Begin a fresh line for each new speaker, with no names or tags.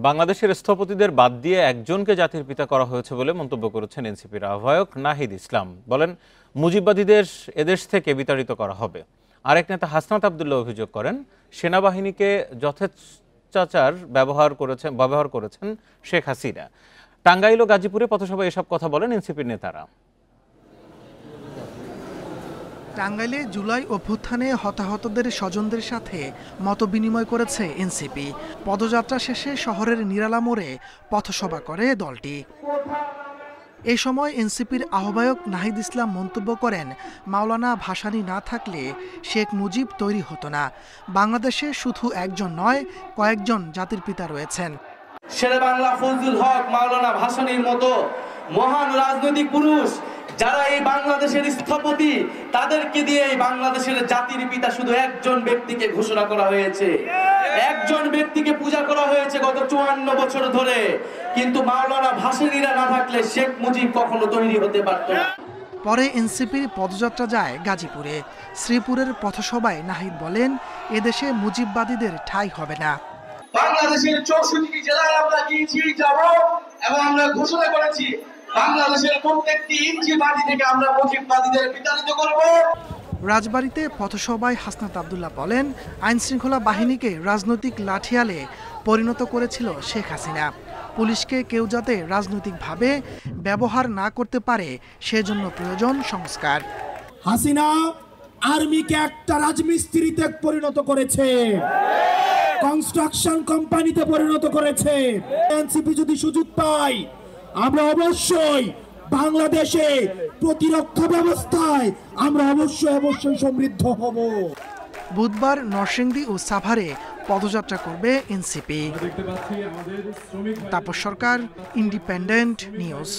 বাংলাদেশের স্থপতিদের বাদ দিয়ে একজনকে জাতির পিতা করা হয়েছে বলে মন্তব্য করেছেন এনসিপির আহ্বায়ক নাহিদ ইসলাম। বলেন, মুজিববাদীদের এদেশ থেকে বিতাড়িত করা হবে। আরেক নেতা হাসনাত আবদুল্লাহ অভিযোগ করেন, সেনাবাহিনীকে যথেচ্ছাচার ব্যবহার করেছেন শেখ হাসিনা। টাঙ্গাইল ও গাজীপুরে পথসভায় এসব কথা বলেন এনসিপির নেতারা।
টাঙ্গাইলে জুলাই অভ্যুত্থানে হতাহতদের স্বজনদের সাথে মতবিনিময় করেছে এনসিপি। পদযাত্রা শেষে শহরের নিরালা মোড়ে পথসভা করে দলটি। এ সময় এনসিপির আহ্বায়ক নাহিদ ইসলাম মন্তব্য করেন, মাওলানা ভাসানী না থাকলে শেখ মুজিব তৈরি হতো না। বাংলাদেশে শুধু একজন নয়, কয়েকজন জাতির পিতা রয়েছেন।
শেরেবাংলা ফজলুল হক, মাওলানা ভাসানীর মতো মহান রাজনৈতিক পুরুষ যারা এই বাংলাদেশের স্থপতি, তাদেরকে দিয়ে এই বাংলাদেশের জাতির পিতা শুধু একজন ব্যক্তিকে ঘোষণা করা হয়েছে, একজন ব্যক্তিকে পূজা করা হয়েছে গত 54 বছর ধরে। কিন্তু মাওলানা ভাসানীরা না থাকলে শেখ মুজিব কখনো তৈরি হতে পারত না।
পরে এনসিপির পদযাত্রা যায় গাজীপুরে। শ্রীপুরের পথসভায় নাহিদ বলেন, এদেশে মুজিববাদীদের ঠাঁই হবে না।
বাংলাদেশের 64টি জেলায় আমরা গিয়েছি, যাব এবং আমরা ঘোষণা করেছি বাংলাদেশের প্রত্যেকটি ইঞ্চি মাটি থেকে আমরা মুজিববাদীদের বিতাড়িত করব।
রাজবাড়ীতে পথসভায় হাসনাত আবদুল্লাহ বলেন, আইনশৃঙ্খলা বাহিনীকে রাজনৈতিক লাঠিয়ালে পরিণত করেছিল শেখ হাসিনা। পুলিশকে কেউ যাতে রাজনৈতিকভাবে ব্যবহার না করতে পারে, সেজন্য প্রয়োজন সংস্কার।
হাসিনা আর্মিকে একটা রাজমিস্ত্রিতে পরিণত করেছে, কনস্ট্রাকশন কোম্পানিতে পরিণত করেছে। এনসিপি যদি সুযোগ পায়, আমরা অবশ্যই বাংলাদেশে প্রতিরক্ষা ব্যবস্থায় আমরা অবশ্যই সমৃদ্ধ হব।
বুধবার নরসিংদী ও সাভারে পদযাত্রা করবে এনসিপি। তাপস সরকার, ইন্ডিপেন্ডেন্ট নিউজ।